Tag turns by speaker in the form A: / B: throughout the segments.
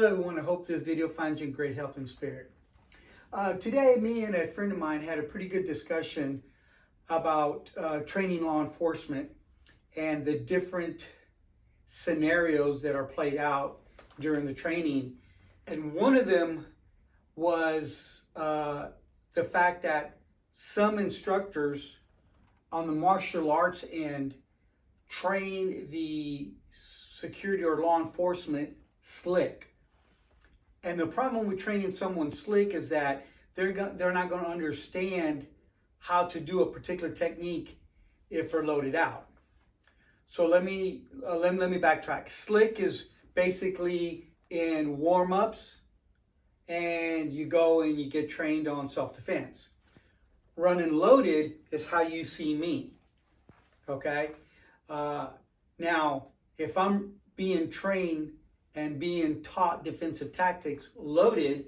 A: Hello everyone, I hope this video finds you in great health and spirit. Today, me and a friend of mine had a pretty good discussion about training law enforcement and the different scenarios that are played out during the training. And one of them was the fact that some instructors on the martial arts end train the security or law enforcement slick. And the problem with training someone slick is that they're not going to understand how to do a particular technique if they're loaded out. So let me backtrack. Slick is basically in warm-ups, and you go and you get trained on self-defense. Running loaded is how you see me. Okay. Now, if I'm being trained and being taught defensive tactics loaded,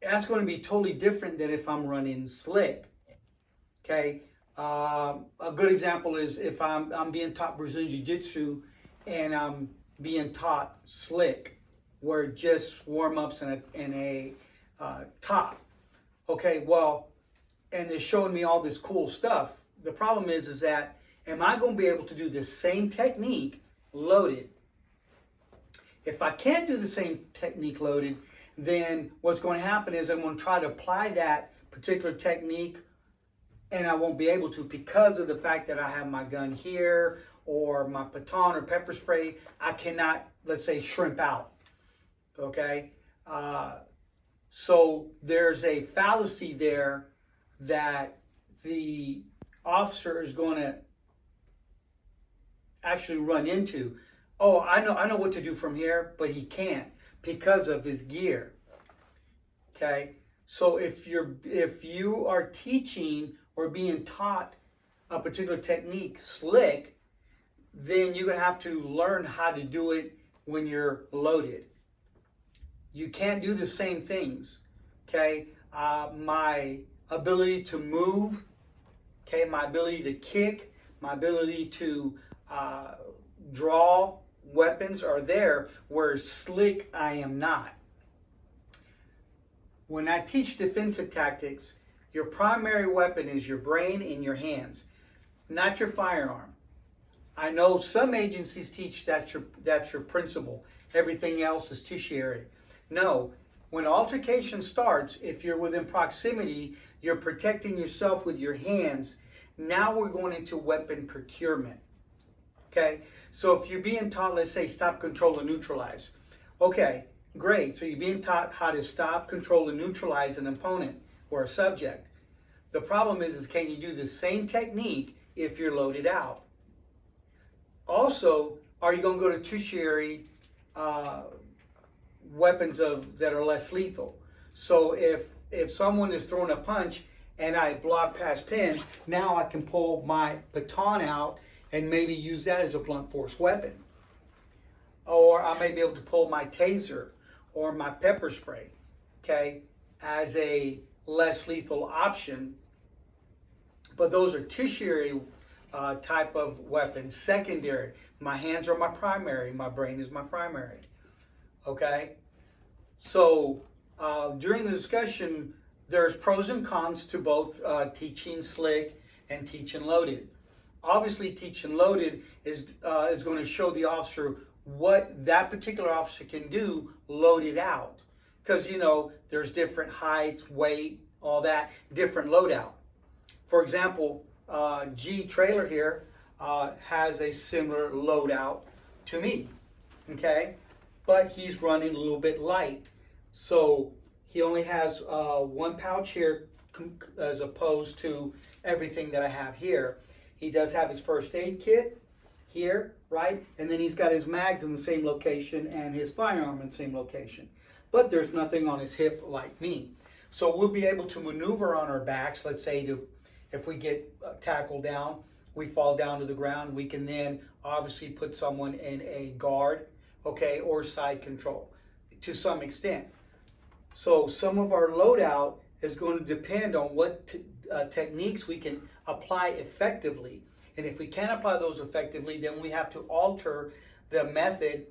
A: that's going to be totally different than if I'm running slick. Okay, a good example is if I'm being taught Brazilian Jiu-Jitsu and I'm being taught slick, where just warm-ups and a top. Okay, well, and they're showing me all this cool stuff. The problem is that am I going to be able to do the same technique loaded? If I can't do the same technique loaded, then what's going to happen is I'm going to try to apply that particular technique and I won't be able to because of the fact that I have my gun here or my baton or pepper spray. I cannot, let's say, shrimp out. Okay? So there's a fallacy there that the officer is going to actually run into. Oh, I know what to do from here, but he can't because of his gear. Okay, so if you are teaching or being taught a particular technique slick, then you're gonna have to learn how to do it when you're loaded. You can't do the same things. Okay, my ability to move, okay, my ability to kick, my ability to draw weapons are there, where slick I am not. When I teach defensive tactics, your primary weapon is your brain and your hands, not your firearm. I know some agencies teach that's your principle. Everything else is tertiary. No, when altercation starts, if you're within proximity, you're protecting yourself with your hands. Now we're going into weapon procurement. Okay, so if you're being taught, let's say, stop, control, and neutralize. Okay, great. So you're being taught how to stop, control, and neutralize an opponent or a subject. The problem is can you do the same technique if you're loaded out? Also, are you going to go to tertiary weapons that are less lethal? So if someone is throwing a punch and I block past pin, now I can pull my baton out and maybe use that as a blunt force weapon. Or I may be able to pull my taser or my pepper spray, okay, as a less lethal option. But those are tertiary type of weapons. Secondary, my hands are my primary, my brain is my primary, okay? So during the discussion, there's pros and cons to both teaching slick and teaching loaded. Obviously, teaching loaded is going to show the officer what that particular officer can do loaded out. Because, you know, there's different heights, weight, all that, different loadout. For example, G trailer here has a similar loadout to me, okay? But he's running a little bit light. So he only has one pouch here as opposed to everything that I have here. He does have his first aid kit here, right? And then he's got his mags in the same location and his firearm in the same location. But there's nothing on his hip like me. So we'll be able to maneuver on our backs. Let's say if we get tackled down, we fall down to the ground, we can then obviously put someone in a guard, okay, or side control to some extent. So some of our loadout is going to depend on what techniques we can apply effectively. And if we can't apply those effectively, then we have to alter the method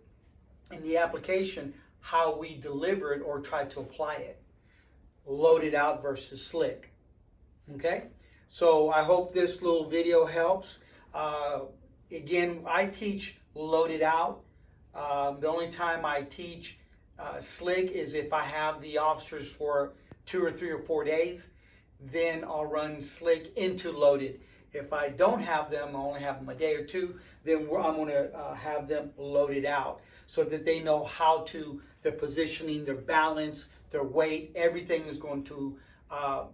A: and the application how we deliver it or try to apply it. Loaded out versus slick. Okay? So I hope this little video helps. Again, I teach loaded out. The only time I teach slick is if I have the officers for 2 or 3 or 4 days. Then I'll run slick into loaded. If I don't have them, I only have them a day or two, then I'm going to have them loaded out so that they know how to, their positioning, their balance, their weight, everything is going to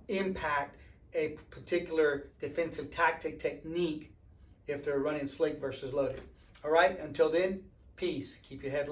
A: impact a particular defensive tactic technique if they're running slick versus loaded. All right, until then, peace. Keep your head